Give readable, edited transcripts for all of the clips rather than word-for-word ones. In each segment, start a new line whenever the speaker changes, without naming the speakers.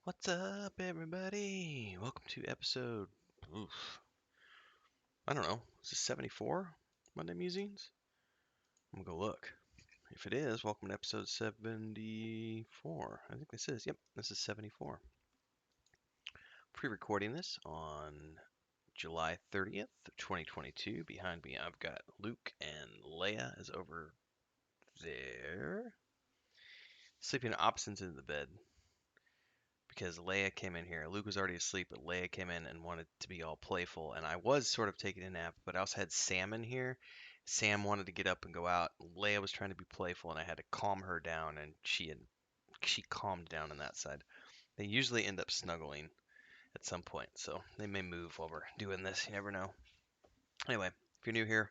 What's up, everybody? Welcome to episode, oof, I don't know, is this 74? Monday Musings? I'm gonna go look. If it is, welcome to episode 74. I think this is, yep, this is 74. Pre-recording this on July 30th, 2022. Behind me, I've got Luke, and Leia is over there, sleeping opposite ends of the bed. Because Leia came in here. Luke was already asleep, but Leia came in and wanted to be all playful. And I was sort of taking a nap, but I also had Sam in here. Sam wanted to get up and go out. Leia was trying to be playful, and I had to calm her down, and she calmed down on that side. They usually end up snuggling at some point, so they may move while we're doing this. You never know. Anyway, if you're new here,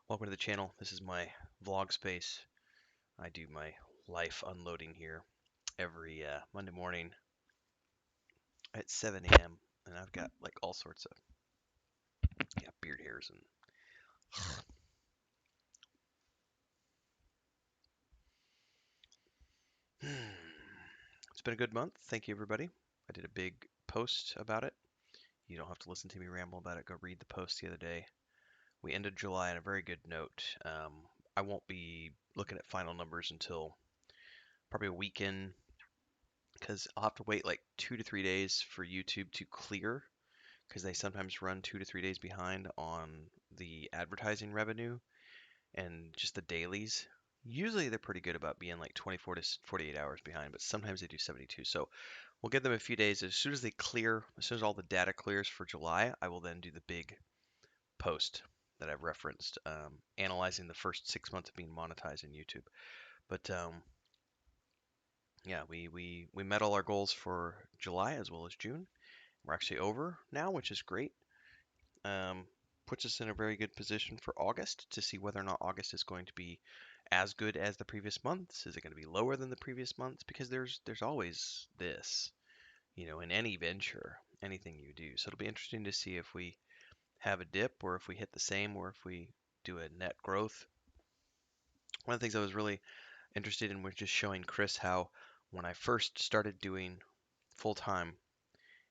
welcome to the channel. This is my vlog space. I do my life unloading here every Monday morning at 7 a.m. and I've got like all sorts of beard hairs and it's been a good month. Thank you, everybody. I did a big post about it. You don't have to listen to me ramble about it. Go read the post the other day. We ended July on a very good note. I won't be looking at final numbers until probably a weekend because I'll have to wait like 2 to 3 days for YouTube to clear because they sometimes run 2 to 3 days behind on the advertising revenue and just the dailies. Usually they're pretty good about being like 24 to 48 hours behind, but sometimes they do 72. So we'll give them a few days. As soon as they clear, as soon as all the data clears for July, I will then do the big post that I've referenced, analyzing the first 6 months of being monetized in YouTube. But yeah, we met all our goals for July as well as June. We're actually over now, which is great. Um, Puts us in a very good position for August to see whether or not August is going to be as good as the previous months. Is it going to be lower than the previous months? Because there's always this, in any venture, anything you do. So it'll be interesting to see if we have a dip or if we hit the same or if we do a net growth. One of the things I was really interested in was just showing Chris how when I first started doing full time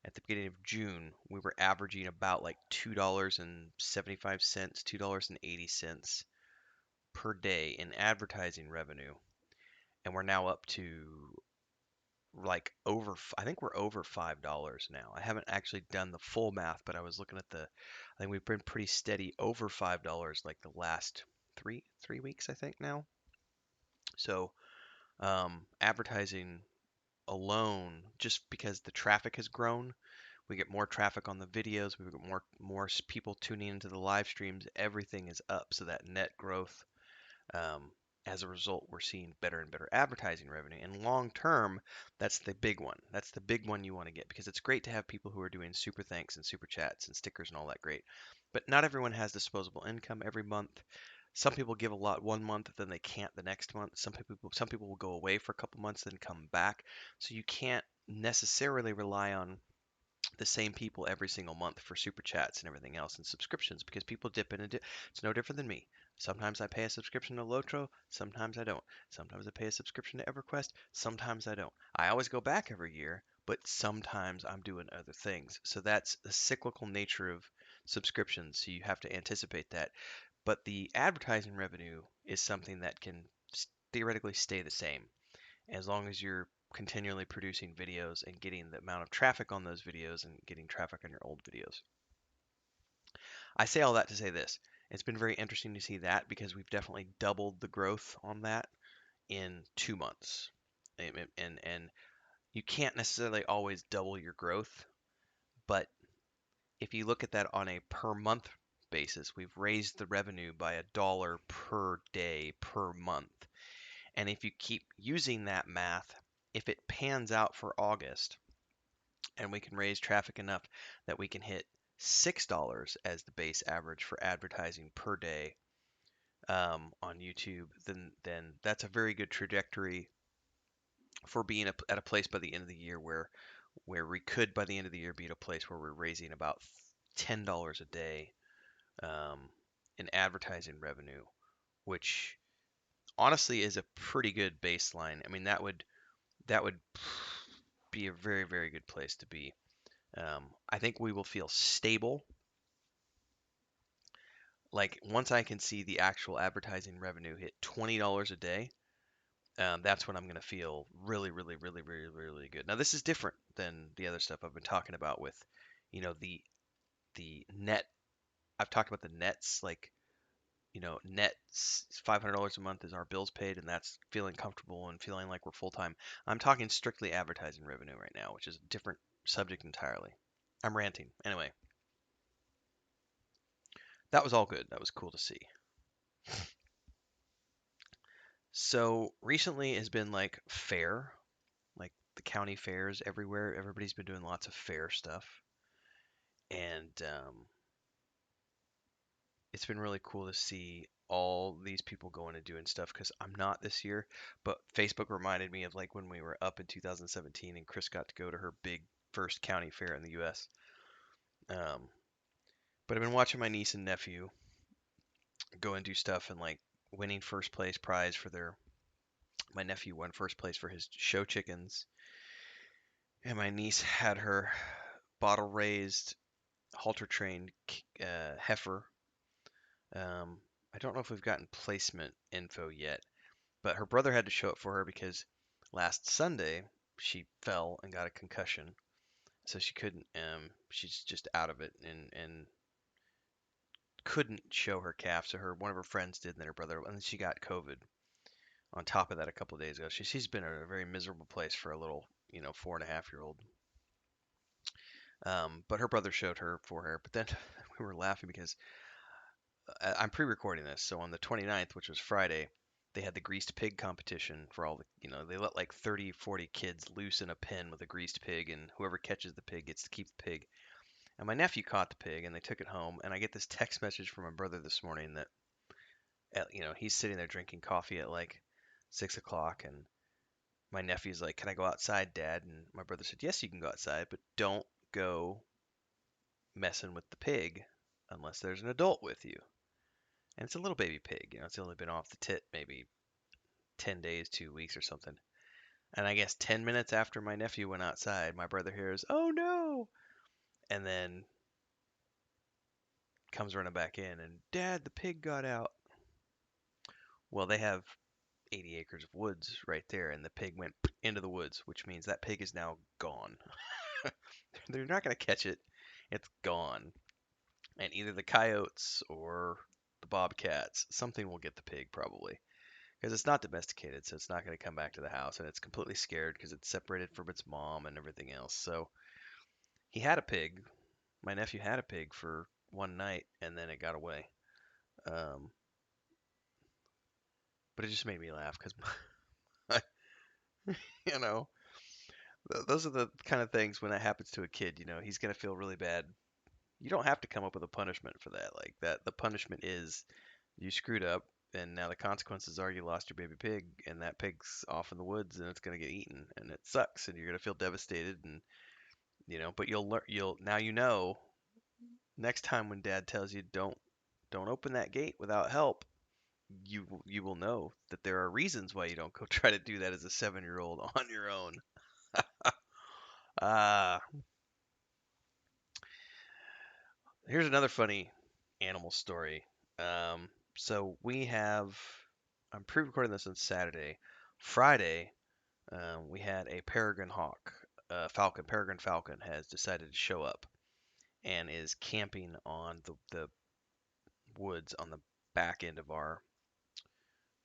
at the beginning of June, we were averaging about like $2.75, $2.80 per day in advertising revenue. And we're now up to like I think we're over $5 now. I haven't actually done the full math, but I was looking at I think we've been pretty steady over $5 like the last three weeks, I think now. So advertising alone, just because the traffic has grown, we get more traffic on the videos, we get more people tuning into the live streams. Everything is up, so that net growth. Um, as a result, we're seeing better and better advertising revenue. And long term, that's the big one. That's the big one you want to get because it's great to have people who are doing super thanks and super chats and stickers and all that great. But not everyone has disposable income every month. Some people give a lot one month, then they can't the next month. Some people will go away for a couple months, then come back. So you can't necessarily rely on the same people every single month for super chats and everything else and subscriptions because people dip in and dip. It's no different than me. Sometimes I pay a subscription to Lotro, sometimes I don't. Sometimes I pay a subscription to EverQuest, sometimes I don't. I always go back every year, but sometimes I'm doing other things. So that's the cyclical nature of subscriptions. So you have to anticipate that. But the advertising revenue is something that can theoretically stay the same as long as you're continually producing videos and getting the amount of traffic on those videos and getting traffic on your old videos. I say all that to say this. It's been very interesting to see that because we've definitely doubled the growth on that in 2 months. And you can't necessarily always double your growth, but if you look at that on a per month basis, we've raised the revenue by $1 per day per month. And if you keep using that math, if it pans out for August and we can raise traffic enough that we can hit $6 as the base average for advertising per day on YouTube, then that's a very good trajectory for being at a place by the end of the year where we could by the end of the year be at a place where we're raising about $10 a day um, in advertising revenue, which honestly is a pretty good baseline. I mean, that would be a very, very good place to be. I think we will feel stable. Like once I can see the actual advertising revenue hit $20 a day, that's when I'm going to feel really, really, really, really, really good. Now this is different than the other stuff I've been talking about with, the net. I've talked about the nets, like net $500 a month is our bills paid, and that's feeling comfortable and feeling like we're full time. I'm talking strictly advertising revenue right now, which is a different subject entirely. I'm ranting. Anyway, that was all good. That was cool to see. So recently has been like fair, like the county fairs everywhere. Everybody's been doing lots of fair stuff, and it's been really cool to see all these people going and doing stuff because I'm not this year, but Facebook reminded me of like when we were up in 2017 and Chris got to go to her big first county fair in the US. Um, but I've been watching my niece and nephew go and do stuff and like winning first place prize for their. My nephew won first place for his show chickens, and my niece had her bottle raised, halter trained heifer. I don't know if we've gotten placement info yet, but her brother had to show up for her because last Sunday she fell and got a concussion, so she couldn't. She's just out of it and couldn't show her calf. So one of her friends did, and then her brother, and then she got COVID. On top of that, a couple of days ago, she's been in a very miserable place for a little, 4.5-year-old. But her brother showed her for her. But then we were laughing because I'm pre-recording this, so on the 29th, which was Friday, they had the greased pig competition for all the, they let like 30, 40 kids loose in a pen with a greased pig, and whoever catches the pig gets to keep the pig. And my nephew caught the pig, and they took it home, and I get this text message from my brother this morning that, he's sitting there drinking coffee at like 6 o'clock, and my nephew's like, "Can I go outside, Dad?" And my brother said, "Yes, you can go outside, but don't go messing with the pig unless there's an adult with you." And it's a little baby pig, it's only been off the tit maybe 10 days, 2 weeks or something. And I guess 10 minutes after my nephew went outside, my brother hears, "Oh no!" And then comes running back in, and "Dad, the pig got out." Well, they have 80 acres of woods right there, and the pig went into the woods, which means that pig is now gone. They're not going to catch it. It's gone. And either the coyotes or the bobcats, something will get the pig probably. Because it's not domesticated, so it's not going to come back to the house, and it's completely scared because it's separated from its mom and everything else. So he had a pig. My nephew had a pig for one night, and then it got away. Um, but it just made me laugh because, you know, those are the kind of things when that happens to a kid. He's going to feel really bad. You don't have to come up with a punishment for that. Like that, the punishment is you screwed up, and now the consequences are you lost your baby pig, and that pig's off in the woods, and it's gonna get eaten, and it sucks, and you're gonna feel devastated, and but you'll learn. Now next time when Dad tells you don't open that gate without help, you will know that there are reasons why you don't go try to do that as a 7-year-old on your own. Ah, here's another funny animal story. So I'm pre-recording this on Saturday. Friday, we had a peregrine hawk, peregrine falcon has decided to show up and is camping on the woods on the back end of our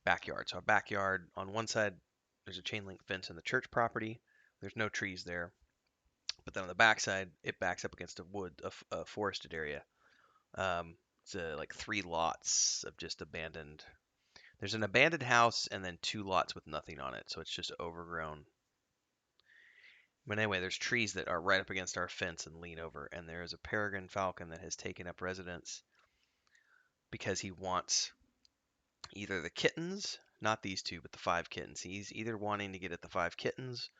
backyard. So our backyard, on one side, there's a chain link fence in the church property. There's no trees there. But then on the back side, it backs up against a forested area. It's like 3 lots of just abandoned. There's an abandoned house and then 2 lots with nothing on it. So it's just overgrown. But anyway, there's trees that are right up against our fence and lean over, and there is a peregrine falcon that has taken up residence because he wants either the kittens, not these two, but the 5 kittens. He's either wanting to get at the 5 kittens,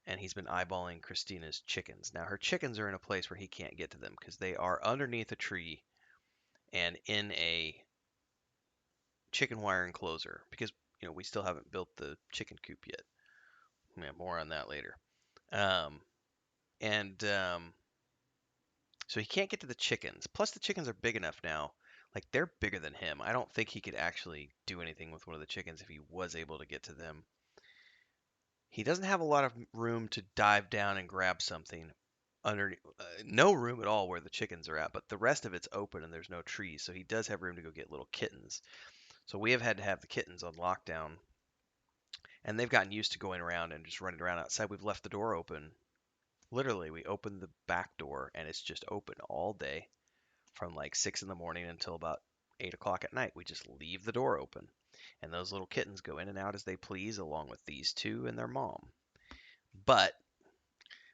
and he's been eyeballing Christina's chickens. Now, her chickens are in a place where he can't get to them because they are underneath a tree and in a chicken wire enclosure because, we still haven't built the chicken coop yet. Yeah, more on that later. Um, and So he can't get to the chickens. Plus, the chickens are big enough now. Like, they're bigger than him. I don't think he could actually do anything with one of the chickens if he was able to get to them. He doesn't have a lot of room to dive down and grab something under no room at all where the chickens are at, but the rest of it's open and there's no trees, so he does have room to go get little kittens. So we have had to have the kittens on lockdown, and they've gotten used to going around and just running around outside. We've left the door open. Literally, we opened the back door and it's just open all day from like 6 in the morning until about 8 o'clock at night. We just leave the door open, and those little kittens go in and out as they please, along with these two and their mom. But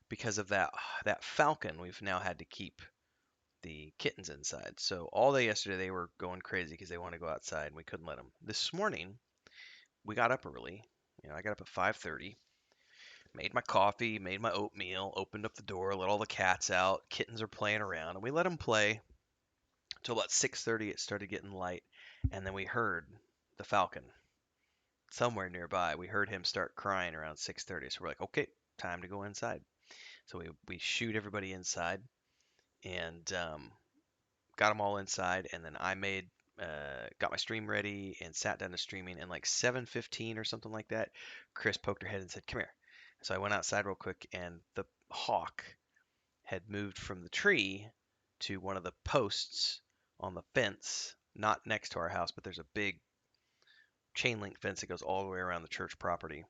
because of that falcon, we've now had to keep the kittens inside. So all day yesterday they were going crazy because they want to go outside, and we couldn't let them. This morning we got up early. I got up at 5:30, made my coffee, made my oatmeal, opened up the door, let all the cats out. Kittens are playing around, and we let them play until about 6:30. It started getting light, and then we heard the falcon somewhere nearby. We heard him start crying around 6:30. So we're like, okay, time to go inside. So we shoot everybody inside, and got them all inside, and then I got my stream ready and sat down to streaming. And like 7:15 or something like that, Chris poked her head and said, "Come here." So I went outside real quick, and the hawk had moved from the tree to one of the posts on the fence, not next to our house, but there's a big chain link fence that goes all the way around the church property.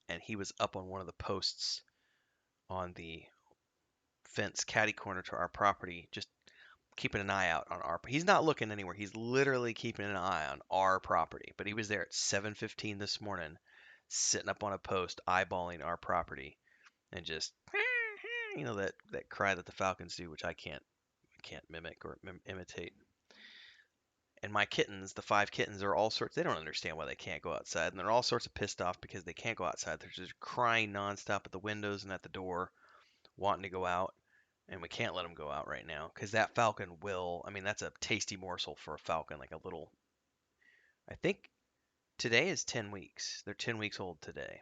And he was up on one of the posts on the fence, catty corner to our property, just keeping an eye out on our. He's not looking anywhere. He's literally keeping an eye on our property. But he was there at 7:15 this morning, sitting up on a post, eyeballing our property, and just that cry that the falcons do, which I can't mimic or imitate. And my kittens, the five kittens, are all sorts. They don't understand why they can't go outside, and they're all sorts of pissed off because they can't go outside. They're just crying nonstop at the windows and at the door, wanting to go out, and we can't let them go out right now because that falcon will. I mean, that's a tasty morsel for a falcon, like a little. I think today is 10 weeks. They're 10 weeks old today,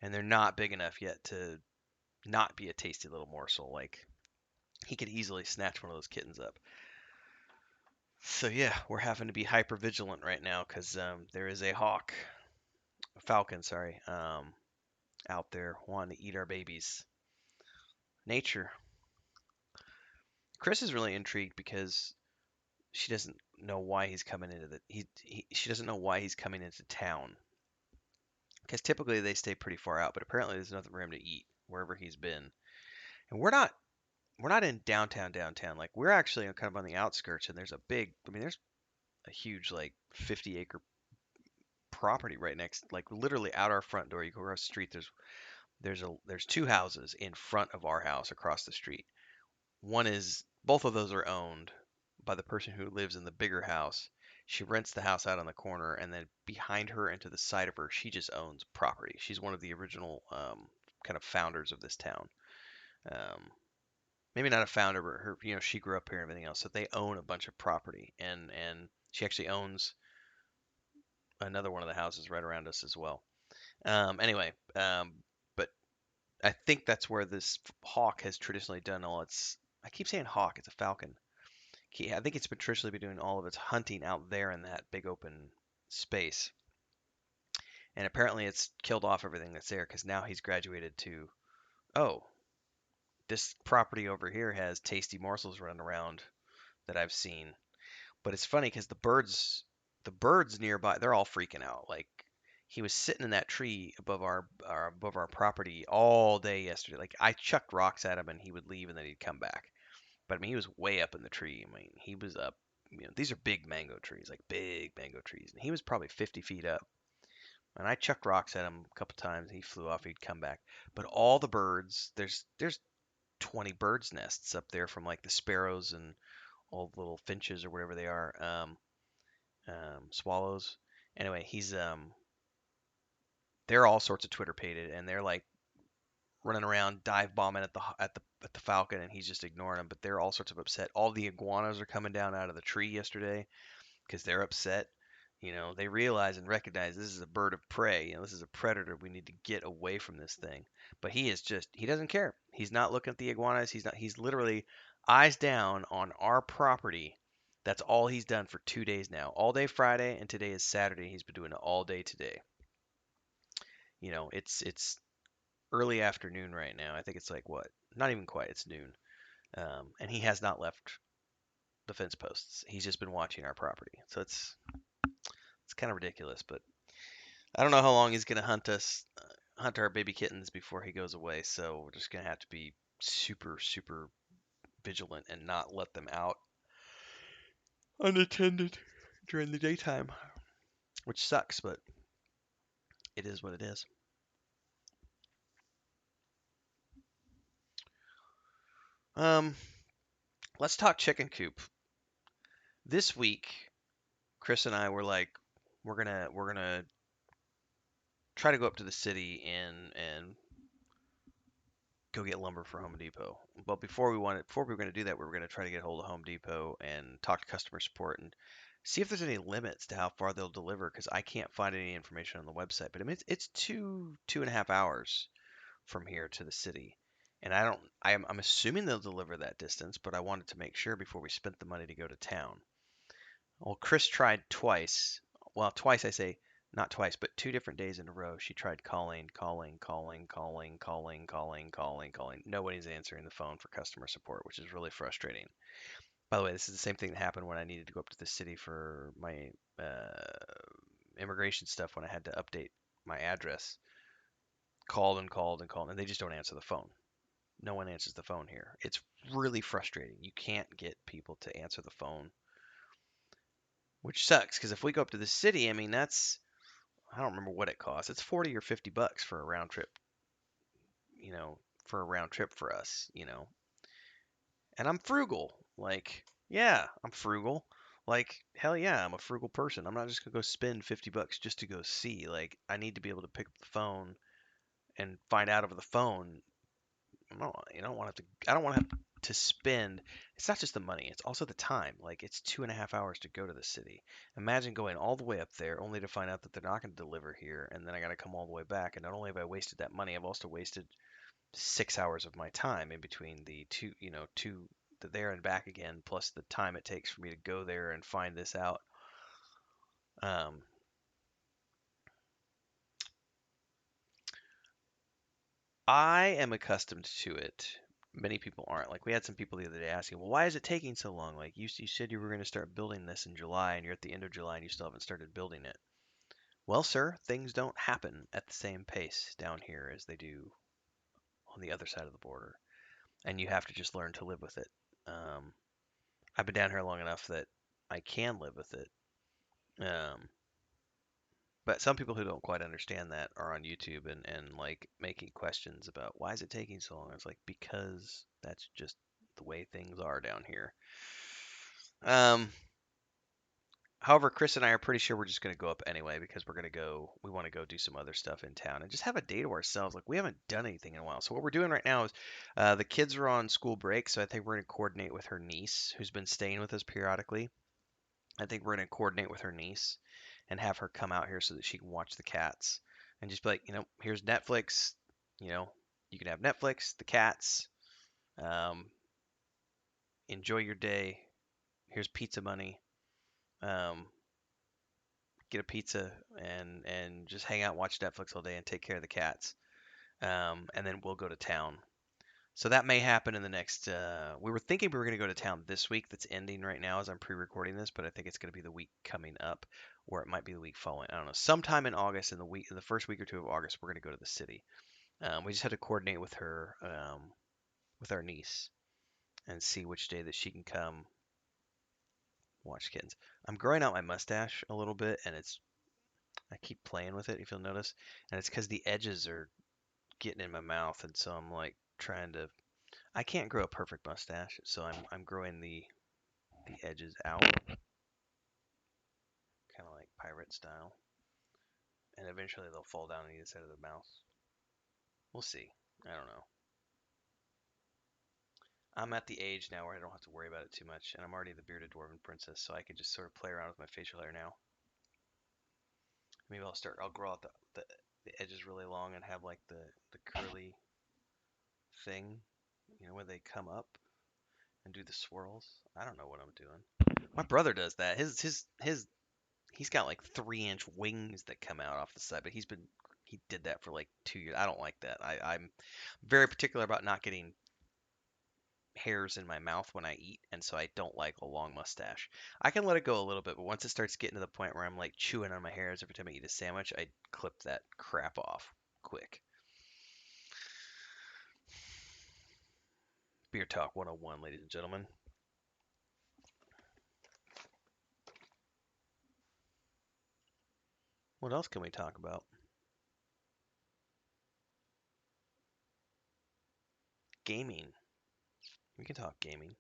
and they're not big enough yet to not be a tasty little morsel. Like he could easily snatch one of those kittens up. So yeah, we're having to be hyper vigilant right now because there is a falcon, sorry, out there wanting to eat our babies. Nature. Chris is really intrigued because she doesn't know why he's coming into she doesn't know why he's coming into town because typically they stay pretty far out, but apparently there's nothing for him to eat wherever he's been. And we're not in downtown. Like we're actually kind of on the outskirts, and there's a big. I mean, there's a huge like 50-acre property right next, like literally out our front door. You go across the street. There's two houses in front of our house across the street. Both of those are owned by the person who lives in the bigger house. She rents the house out on the corner, and then behind her and to the side of her, she just owns property. She's one of the original kind of founders of this town. Um, Maybe not a founder, but she grew up here and everything else. So they own a bunch of property, and she actually owns another one of the houses right around us as well. Anyway, but I think that's where this hawk has traditionally done all its. I keep saying hawk, it's a falcon. I think it's been traditionally been doing all of its hunting out there in that big open space. And apparently it's killed off everything that's there because now he's graduated to, oh, this property over here has tasty morsels running around that I've seen. But it's funny because the birds nearby, they're all freaking out. Like he was sitting in that tree above our property all day yesterday. Like I chucked rocks at him and he would leave and then he'd come back. But I mean, he was way up in the tree. I mean, he was up. These are big mango trees, like big mango trees, and he was probably 50 feet up. And I chucked rocks at him a couple times. He flew off. He'd come back. But all the birds, there's 20 birds nests up there from like the sparrows and all the little finches or whatever they are, swallows. Anyway, they're all sorts of Twitter pated, and they're like running around dive bombing at the falcon, and he's just ignoring them. But they're all sorts of upset. All the iguanas are coming down out of the tree yesterday because they're upset. They realize and recognize this is a bird of prey. This is a predator. We need to get away from this thing. But he doesn't care. He's not looking at the iguanas. He's literally eyes down on our property. That's all he's done for 2 days now. All day Friday and today is Saturday. He's been doing it all day today. It's early afternoon right now. I think it's like what? Not even quite. It's noon. And he has not left the fence posts. He's just been watching our property. So it's kind of ridiculous, but I don't know how long he's gonna hunt our baby kittens before he goes away. So we're just gonna have to be super, super vigilant and not let them out unattended during the daytime, which sucks, but it is what it is. Um, let's talk chicken coop. This week, Chris and I were like, we're gonna try to go up to the city and go get lumber for Home Depot. But before we were going to do that, we were going to try to get a hold of Home Depot and talk to customer support and see if there's any limits to how far they'll deliver because I can't find any information on the website. But I mean, it's 2.5 hours from here to the city, and I'm assuming they'll deliver that distance, but I wanted to make sure before we spent the money to go to town. Well, Chris tried twice. Well, twice I say, not twice, but 2 different days in a row. She tried calling, calling, calling, calling, calling, calling, calling, calling. Nobody's answering the phone for customer support, which is really frustrating. By the way, this is the same thing that happened when I needed to go up to the city for my immigration stuff when I had to update my address. Called and called and called, and they just don't answer the phone. No one answers the phone here. It's really frustrating. You can't get people to answer the phone, which sucks because if we go up to the city, I mean, I don't remember what it costs. It's 40 or $50 for a round trip, you know, for a round trip for us. And I'm frugal. Like, yeah, I'm frugal. Like, hell yeah, I'm a frugal person. I'm not just gonna go spend $50 just to go see. Like, I need to be able to pick up the phone and find out over the phone. I don't want to have to spend. It's not just the money; it's also the time. Like, it's 2.5 hours to go to the city. Imagine going all the way up there only to find out that they're not going to deliver here, and then I got to come all the way back. And not only have I wasted that money, I've also wasted 6 hours of my time in between the two the there and back again, plus the time it takes for me to go there and find this out. Um, I am accustomed to it. Many people aren't. Like we had some people the other day asking, "Well, why is it taking so long? Like you said you were going to start building this in July, and you're at the end of July, and you still haven't started building it." Well, sir, things don't happen at the same pace down here as they do on the other side of the border, and you have to just learn to live with it. Um, I've been down here long enough that I can live with it. Um, but some people who don't quite understand that are on YouTube and like making questions about why is it taking so long? It's like because that's just the way things are down here. Um, However, Chris and I are pretty sure we're just going to go up anyway because we want to go do some other stuff in town and just have a day to ourselves. Like we haven't done anything in a while. So what we're doing right now is the kids are on school break, so I think we're going to coordinate with her niece who's been staying with us periodically. I think we're going to coordinate with her niece and have her come out here so that she can watch the cats and just be like, here's Netflix. You know, you can have Netflix, the cats. Um, enjoy your day. Here's pizza money. Um, get a pizza and just hang out, and watch Netflix all day, and take care of the cats. And then we'll go to town. So that may happen in the next. We were thinking we were going to go to town this week. That's ending right now as I'm pre-recording this, but I think it's going to be the week coming up, or it might be the week following. I don't know. Sometime in August, in the first week or two of August, we're going to go to the city. We just had to coordinate with her, with our niece, and see which day that she can come watch kittens. I'm growing out my mustache a little bit, and I keep playing with it, if you'll notice, and it's because the edges are getting in my mouth, and so I'm like trying to. I can't grow a perfect mustache, so I'm growing the edges out, kind of like pirate style, and eventually they'll fall down on either side of the mouth. We'll see. I don't know. I'm at the age now where I don't have to worry about it too much, and I'm already the bearded dwarven princess, so I can just sort of play around with my facial hair now. Maybe I'll grow out the edges really long and have like the curly thing, where they come up and do the swirls. I don't know what I'm doing. My brother does that. He's got like 3-inch wings that come out off the side, but he did that for like 2 years. I don't like that. I'm very particular about not getting hairs in my mouth when I eat, and so I don't like a long mustache. I can let it go a little bit, but once it starts getting to the point where I'm like chewing on my hairs every time I eat a sandwich, I clip that crap off quick. Beer Talk 101, ladies and gentlemen. What else can we talk about? Gaming. We can talk gaming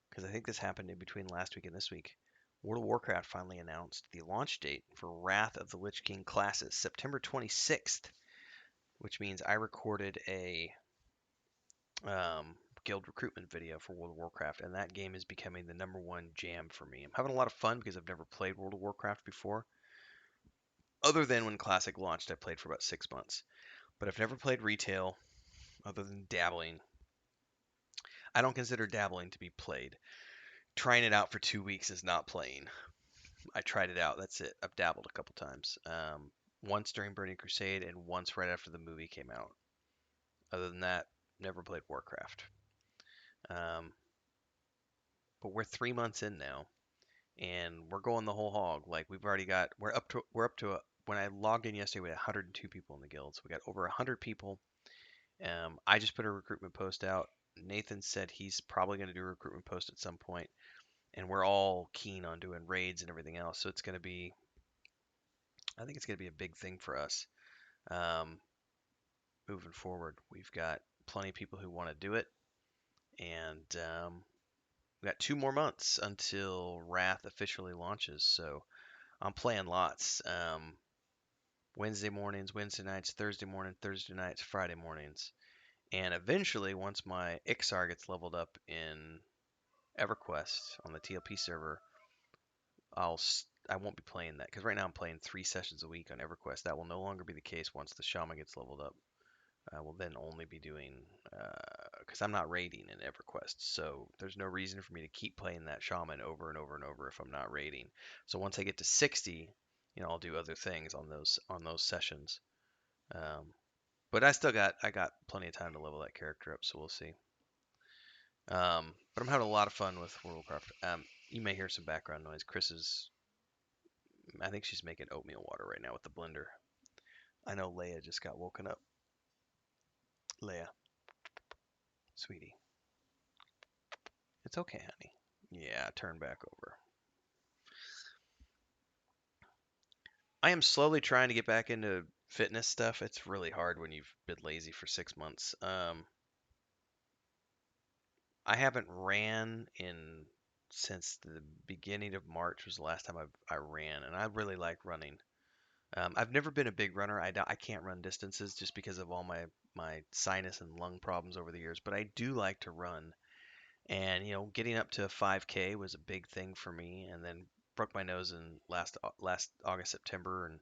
because I think this happened in between last week and this week. World of Warcraft finally announced the launch date for Wrath of the Lich King classes, September 26th, which means I recorded a guild recruitment video for World of Warcraft, and that game is becoming the #1 jam for me. I'm having a lot of fun because I've never played World of Warcraft before. Other than when Classic launched, I played for about 6 months. But I've never played retail other than dabbling. I don't consider dabbling to be played. Trying it out for 2 weeks is not playing. I tried it out. That's it. I've dabbled a couple times. Once during Burning Crusade and once right after the movie came out. Other than that, never played Warcraft. Um, but we're 3 months in now, and we're going the whole hog. Like we're up to when I logged in yesterday, we had 102 people in the guild. So we got over 100 people. I just put a recruitment post out. Nathan said he's probably going to do a recruitment post at some point, and we're all keen on doing raids and everything else. So I think it's going to be a big thing for us um, moving forward. We've got plenty of people who want to do it, and we got 2 more months until Wrath officially launches. So I'm playing lots. Wednesday mornings, Wednesday nights, Thursday morning, Thursday nights, Friday mornings. And eventually, once my Ixar gets leveled up in EverQuest on the TLP server, I won't be playing that because right now I'm playing 3 sessions a week on EverQuest. That will no longer be the case once the Shaman gets leveled up. I will then only be doing because I'm not raiding in EverQuest, so there's no reason for me to keep playing that Shaman over and over and over if I'm not raiding. So once I get to 60, I'll do other things on those sessions. Um, but I got plenty of time to level that character up, so we'll see. But I'm having a lot of fun with World of Warcraft. You may hear some background noise. I think she's making oatmeal water right now with the blender. I know Leia just got woken up. Leia, sweetie, it's okay, honey. Yeah, turn back over. I am slowly trying to get back into fitness stuff. It's really hard when you've been lazy for 6 months. I haven't ran in since the beginning of March was the last time I ran, and I really like running. I've never been a big runner. I can't run distances just because of all my sinus and lung problems over the years, but I do like to run. And getting up to 5K was a big thing for me, and then broke my nose in last August, September, and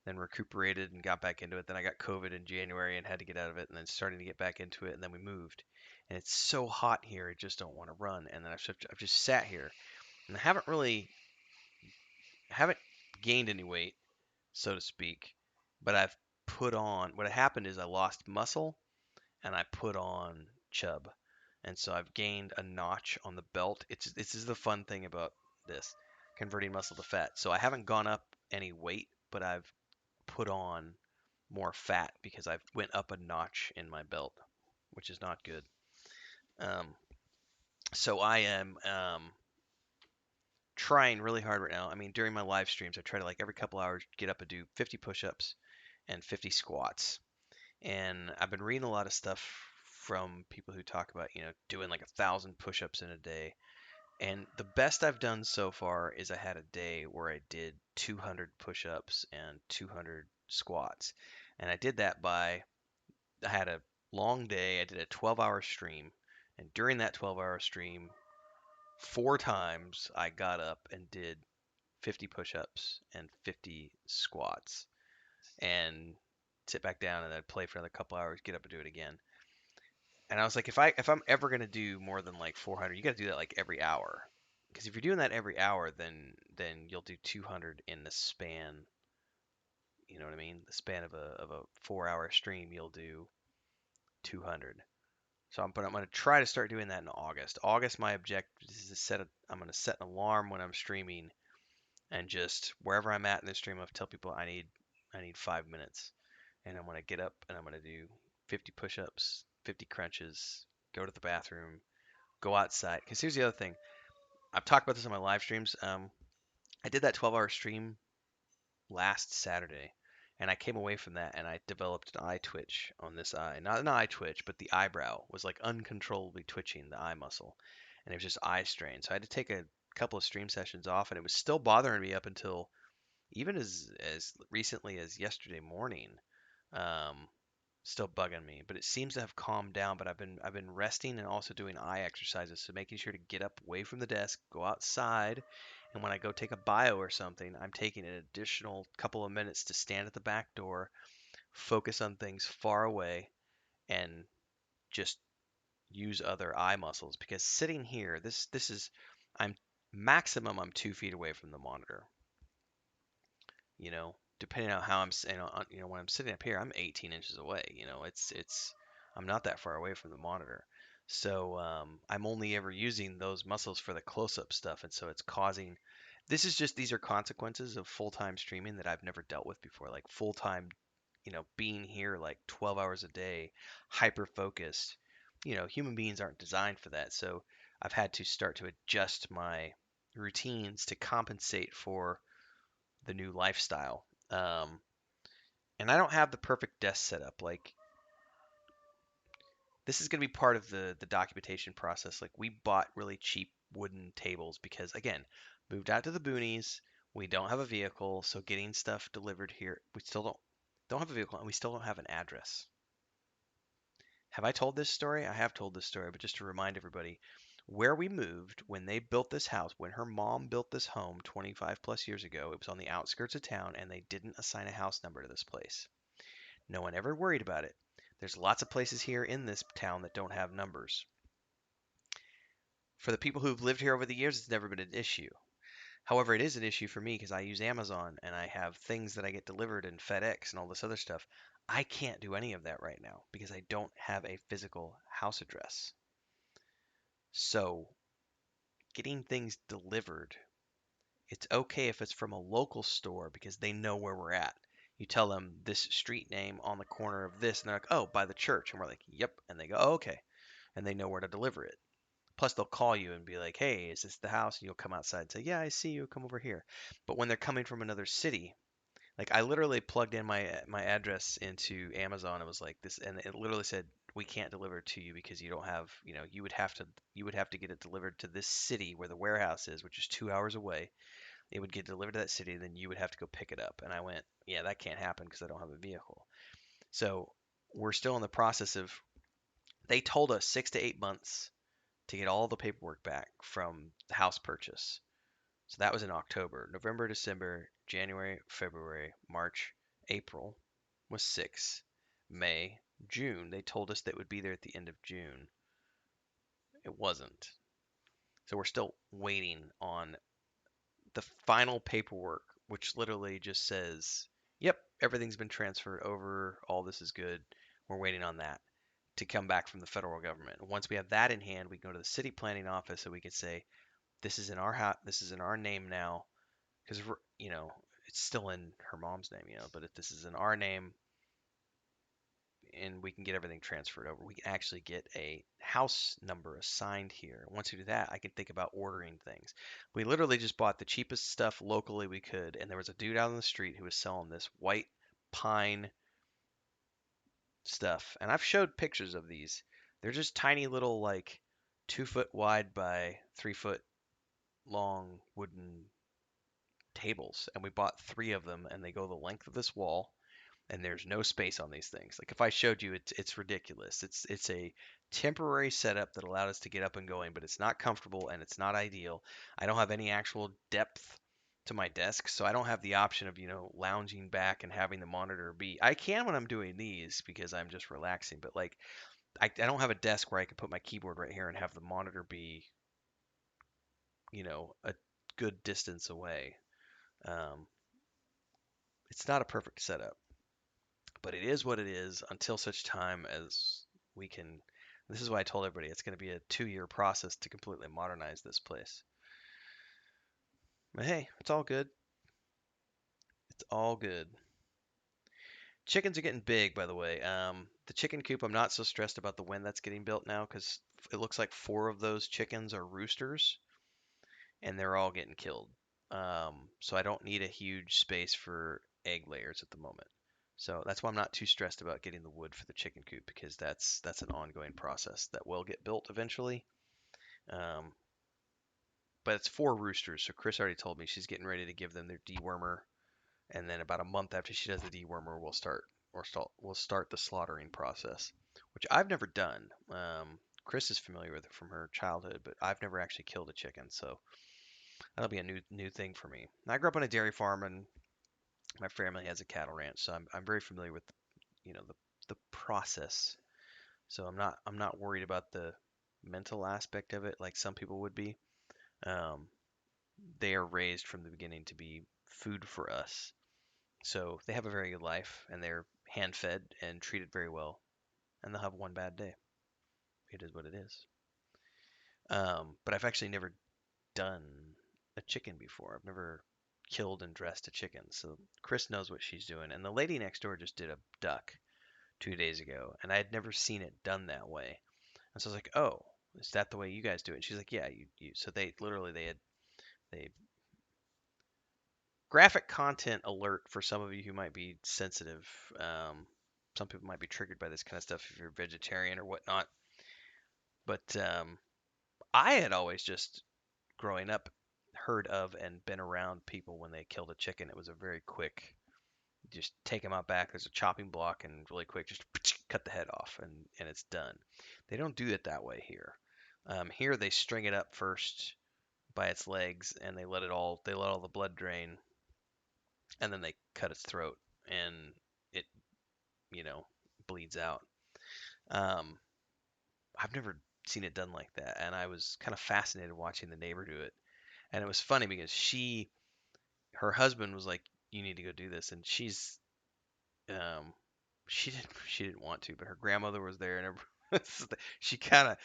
then recuperated and got back into it. Then I got COVID in January and had to get out of it, and then starting to get back into it, and then we moved. And it's so hot here, I just don't want to run. And then I've just sat here, and I haven't gained any weight, so to speak, but I've put on. What happened is I lost muscle and I put on chub, and so I've gained a notch on the belt. This is the fun thing about this, converting muscle to fat. So I haven't gone up any weight, but I've put on more fat because I've went up a notch in my belt, which is not good. Um, so I am trying really hard right now. I mean, during my live streams, I try to like every couple hours get up and do 50 push-ups and 50 squats. And I've been reading a lot of stuff from people who talk about, doing like 1,000 push-ups in a day. And the best I've done so far is I had a day where I did 200 push-ups and 200 squats. And I had a long day. I did a 12-hour stream. And during that 12-hour stream, 4 times I got up and did 50 push-ups and 50 squats, and sit back down and then play for another couple hours, get up and do it again. And I was like, if I'm ever gonna do more than like 400, you got to do that like every hour. Because if you're doing that every hour, then you'll do 200 in the span. You know what I mean? The span of a 4 hour stream, you'll do 200. But I'm gonna try to start doing that in August. August, my objective is to I'm gonna set an alarm when I'm streaming, and just wherever I'm at in the stream, I'll tell people I need 5 minutes, and I'm gonna get up and I'm gonna do 50 push-ups, 50 crunches, go to the bathroom, go outside. Because here's the other thing. I've talked about this on my live streams. I did that 12-hour stream last Saturday, and I came away from that and I developed an eye twitch on this eye. Not an eye twitch, but the eyebrow was like uncontrollably twitching the eye muscle, and it was just eye strain. So I had to take a couple of stream sessions off, and it was still bothering me up until even as recently as yesterday morning. Um, Still bugging me, but it seems to have calmed down. But I've been resting and also doing eye exercises, so making sure to get up away from the desk, go outside, and when I go take a bio or something, I'm taking an additional couple of minutes to stand at the back door, focus on things far away, and just use other eye muscles. Because sitting here, this is I'm I'm 2 feet away from the monitor. Depending on how when I'm sitting up here, I'm 18 inches away. I'm not that far away from the monitor. So I'm only ever using those muscles for the close-up stuff, and so it's causing. These are consequences of full-time streaming that I've never dealt with before, like full-time, being here like 12 hours a day, hyper focused. Human beings aren't designed for that, so I've had to start to adjust my routines to compensate for the new lifestyle. Um, and I don't have the perfect desk setup. Like this is going to be part of the documentation process. Like we bought really cheap wooden tables because again, moved out to the boonies. We don't have a vehicle, so getting stuff delivered here, we still don't have a vehicle, and we still don't have an address. Have I told this story? I have told this story, but just to remind everybody, where we moved when they built this house, when her mom built this home 25 plus years ago, it was on the outskirts of town, and they didn't assign a house number to this place. No one ever worried about it. There's lots of places here in this town that don't have numbers. For the people who've lived here over the years, it's never been an issue. However, it is an issue for me because I use Amazon and I have things that I get delivered in FedEx and all this other stuff. I can't do any of that right now because I don't have a physical house address. So, getting things delivered, it's okay if it's from a local store because they know where we're at. You tell them this street name on the corner of this, and they're like, oh, by the church. And we're like, yep. And they go, oh, okay. And they know where to deliver it. Plus, they'll call you and be like, hey, is this the house? And you'll come outside and say, yeah, I see you. Come over here. But when they're coming from another city, like I literally plugged in my address into Amazon. It was like this, and it literally said, we can't deliver it to you because you don't have, you would have to get it delivered to this city where the warehouse is, which is 2 hours away. It would get delivered to that city, and then you would have to go pick it up. And I went, yeah, that can't happen because I don't have a vehicle. So we're still in the process of. They told us 6 to 8 months to get all the paperwork back from the house purchase. So that was in October. November, December, January, February, March, April was 6. May, June. They told us that would be there at the end of June. It wasn't. So we're still waiting on the final paperwork, which literally just says, yep, everything's been transferred over. All this is good. We're waiting on that to come back from the federal government. Once we have that in hand, we go to the city planning office so we can say, this is in our this is in our name now, because it's still in her mom's name, but if this is in our name and we can get everything transferred over, we can actually get a house number assigned here. Once we do that, I can think about ordering things. We literally just bought the cheapest stuff locally we could, and there was a dude out on the street who was selling this white pine stuff, and I've showed pictures of these. They're just tiny little, like, 2 foot wide by 3 foot long wooden tables, and we bought three of them, and they go the length of this wall, and there's no space on these things. Like if I showed you, it's ridiculous. It's a temporary setup that allowed us to get up and going, but it's not comfortable and it's not ideal. I don't have any actual depth to my desk, so I don't have the option of, lounging back and having the monitor be. I can when I'm doing these because I'm just relaxing, but like I don't have a desk where I can put my keyboard right here and have the monitor be, a good distance away. Um, it's not a perfect setup, but it is what it is until such time as we can. This is why I told everybody it's going to be a 2-year process to completely modernize this place. But hey, it's all good. It's all good. Chickens are getting big, by the way. The chicken coop, I'm not so stressed about the when that's getting built now because it looks like 4 of those chickens are roosters and they're all getting killed. So I don't need a huge space for egg layers at the moment. So that's why I'm not too stressed about getting the wood for the chicken coop because that's an ongoing process that will get built eventually. Um, but it's 4 roosters, so Chris already told me she's getting ready to give them their dewormer, and then about a month after she does the dewormer, we'll start the slaughtering process, which I've never done. Chris is familiar with it from her childhood, but I've never actually killed a chicken, so that'll be a new thing for me. I grew up on a dairy farm, and my family has a cattle ranch, so I'm very familiar with the process. So I'm not worried about the mental aspect of it like some people would be. Um, they are raised from the beginning to be food for us. So they have a very good life and they're hand fed and treated very well. And they'll have one bad day. It is what it is. But I've actually never done a chicken before. I've never killed and dressed a chicken. So Chris knows what she's doing. And the lady next door just did a duck 2 days ago. And I had never seen it done that way. And so I was like, oh, is that the way you guys do it? And she's like, yeah, you. So they graphic content alert for some of you who might be sensitive. Some people might be triggered by this kind of stuff if you're vegetarian or whatnot. But I had always just growing up heard of and been around people when they killed a chicken. It was a very quick, just take them out back. There's a chopping block and really quick, just cut the head off and it's done. They don't do it that way here. Here they string it up first by its legs and they let all the blood drain and then they cut its throat and it you know bleeds out. Um, I've never seen it done like that, and I was kind of fascinated watching the neighbor do it. And it was funny because her husband was like, "You need to go do this," and um, she didn't want to, but her grandmother was there, and she kind of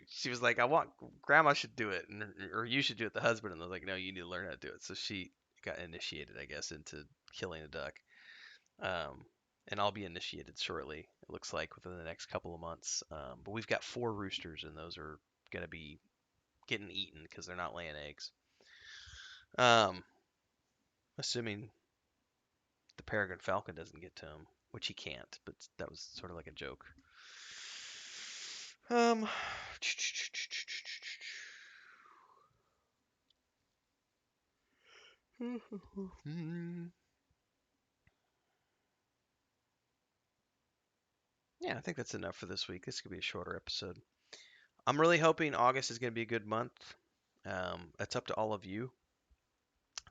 she was like, "I want grandma should do it, or you should do it." The husband, and I was like, "No, you need to learn how to do it." So she got initiated, I guess, into killing a duck. Um, and I'll be initiated shortly. It looks like within the next couple of months. But we've got 4 roosters, and those are gonna be getting eaten because they're not laying eggs. Um, assuming the peregrine falcon doesn't get to them, which he can't. But that was sort of like a joke. Um, yeah, I think that's enough for this week. This could be a shorter episode. I'm really hoping August is going to be a good month. That's up to all of you.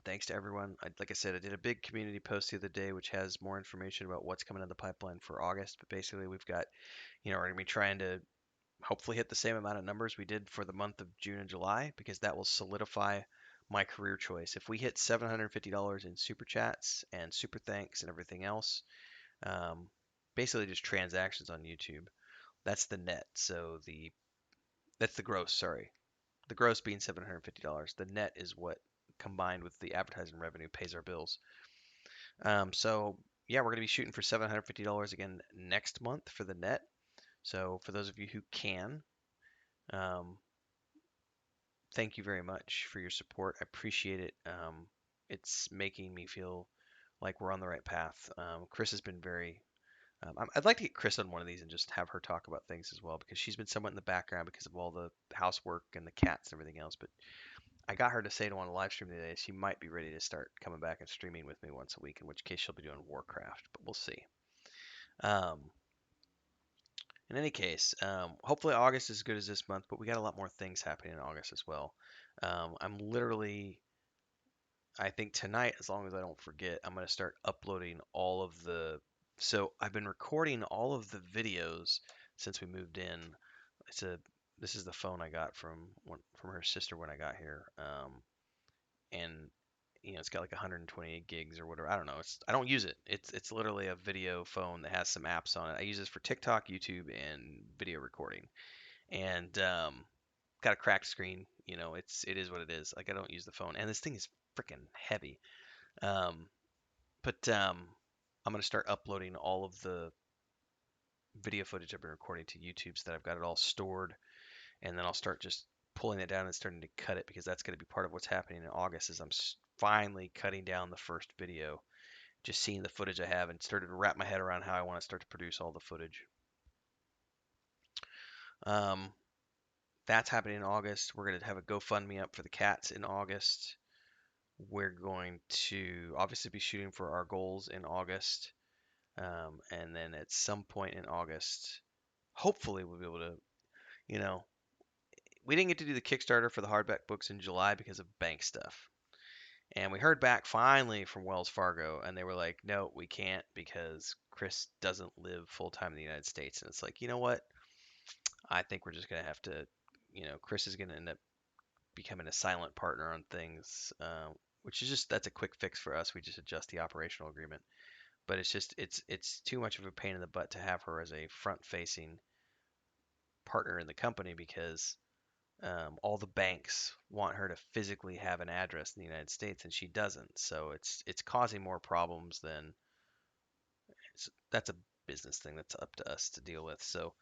Thanks to everyone. Like I said, I did a big community post the other day, which has more information about what's coming in the pipeline for August. But basically, we've got, we're going to be trying to hopefully hit the same amount of numbers we did for the month of June and July, because that will solidify my career choice. If we hit $750 in super chats and super thanks and everything else, um, basically just transactions on YouTube, that's the net. So that's the gross. Sorry, the gross being $750. The net is what combined with the advertising revenue pays our bills. So yeah, we're going to be shooting for $750 again next month for the net. So for those of you who can, um, thank you very much for your support. I appreciate it. It's making me feel like we're on the right path. Chris has been very. I'd like to get Chris on one of these and just have her talk about things as well because she's been somewhat in the background because of all the housework and the cats and everything else. But I got her to say to on a live stream today she might be ready to start coming back and streaming with me once a week, in which case she'll be doing Warcraft, but we'll see. Um, in any case, hopefully August is as good as this month, but we got a lot more things happening in August as well. I'm literally I think tonight, as long as I don't forget, I'm gonna start uploading all of the. So I've been recording all of the videos since we moved in. It's a. This is the phone I got from her sister when I got here. And it's got like 128 gigs or whatever. I don't know. I don't use it. It's literally a video phone that has some apps on it. I use this for TikTok, YouTube, and video recording. And got a cracked screen. It is what it is. Like I don't use the phone, and this thing is freaking heavy. Um, but I'm gonna start uploading all of the video footage I've been recording to YouTube so that I've got it all stored, and then I'll start just pulling it down and starting to cut it because that's going to be part of what's happening in August. Is I'm finally cutting down the first video, just seeing the footage I have, and started to wrap my head around how I want to start to produce all the footage. Um, that's happening in August. We're going to have a GoFundMe up for the cats in August. We're going to obviously be shooting for our goals in August. And then at some point in August, hopefully we'll be able to, you know, we didn't get to do the Kickstarter for the hardback books in July because of bank stuff. And we heard back finally from Wells Fargo, and they were like, no, we can't because Chris doesn't live full time in the United States. And it's like, you know what? I think we're just going to have to, Chris is going to end up becoming a silent partner on things, which is just, that's a quick fix for us. We just adjust the operational agreement. But it's too much of a pain in the butt to have her as a front facing partner in the company because all the banks want her to physically have an address in the United States, and she doesn't. So it's causing more problems than that's a business thing that's up to us to deal with. So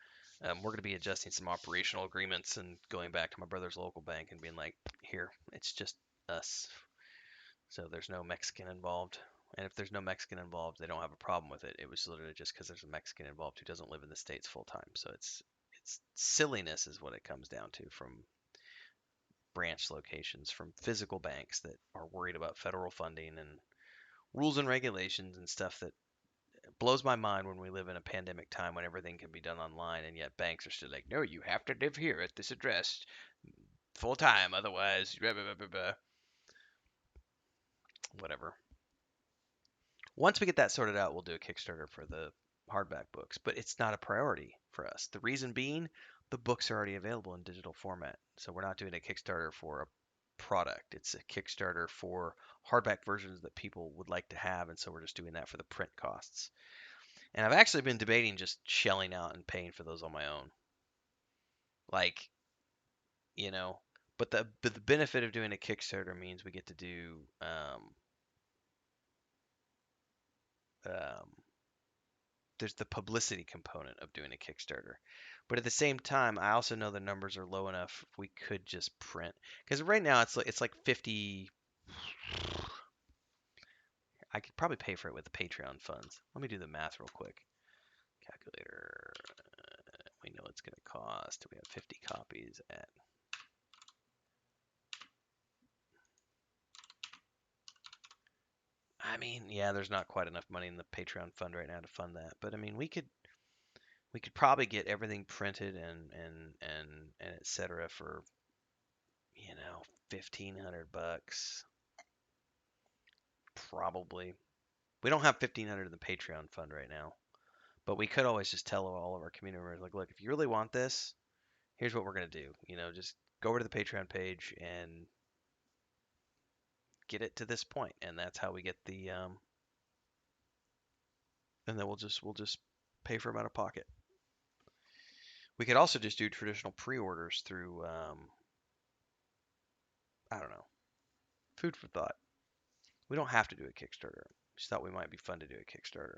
we're going to be adjusting some operational agreements and going back to my brother's local bank and being like, here, it's just us. So there's no Mexican involved. And if there's no Mexican involved, they don't have a problem with it. It was literally just because there's a Mexican involved who doesn't live in the States full time. So it's silliness is what it comes down to from branch locations, from physical banks that are worried about federal funding and rules and regulations and stuff that blows my mind when we live in a pandemic time when everything can be done online and yet banks are still like, no, you have to live here at this address full time, otherwise, blah, blah, blah, blah, blah. Whatever. Once we get that sorted out, we'll do a Kickstarter for the hardback books, but it's not a priority for us. The reason being, the books are already available in digital format. So we're not doing a Kickstarter for a product. It's a Kickstarter for hardback versions that people would like to have, and so we're just doing that for the print costs. And I've actually been debating just shelling out and paying for those on my own. Like, you know, but the benefit of doing a Kickstarter means we get to do um, there's the publicity component of doing a Kickstarter. But at the same time, I also know the numbers are low enough we could just print. Because right now it's like 50. I could probably pay for it with the Patreon funds. Let me do the math real quick. Calculator. We know it's going to cost. We have 50 copies at. I mean, yeah, there's not quite enough money in the Patreon fund right now to fund that. But I mean, we could probably get everything printed and et cetera for 1,500 bucks probably. We don't have 1,500 in the Patreon fund right now, but we could always just tell all of our community members like, look, if you really want this, here's what we're gonna do. Just go over to the Patreon page and get it to this point, and that's how we get the and then we'll just pay for them out of pocket. We could also just do traditional pre-orders through I don't know, food for thought. We don't have to do a Kickstarter. Just thought we might be fun to do a Kickstarter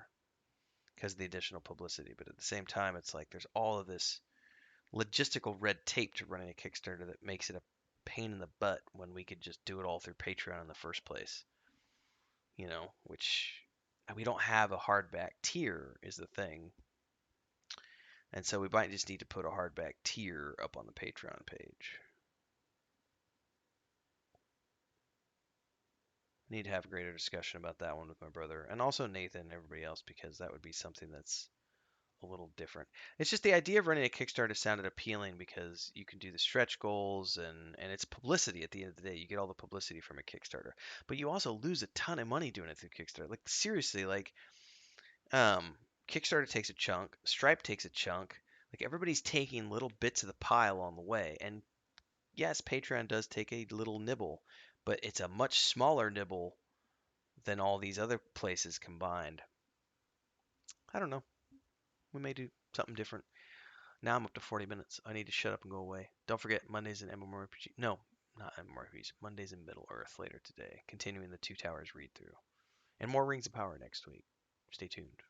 because of the additional publicity. But at the same time, it's like there's all of this logistical red tape to running a Kickstarter that makes it a pain in the butt when we could just do it all through Patreon in the first place. Which we don't have a hardback tier is the thing. And so we might just need to put a hardback tier up on the Patreon page. Need to have a greater discussion about that one with my brother and also Nathan and everybody else because that would be something that's a little different. It's just the idea of running a Kickstarter sounded appealing because you can do the stretch goals and it's publicity at the end of the day. You get all the publicity from a Kickstarter, but you also lose a ton of money doing it through Kickstarter. Like seriously, like um, Kickstarter takes a chunk, Stripe takes a chunk. Like everybody's taking little bits of the pie along the way. And yes, Patreon does take a little nibble, but it's a much smaller nibble than all these other places combined. I don't know. We may do something different. Now I'm up to 40 minutes. I need to shut up and go away. Don't forget, Mondays in MMORPG. No, not MMORPGs. Mondays in Middle Earth later today. Continuing the Two Towers read through. And more Rings of Power next week. Stay tuned.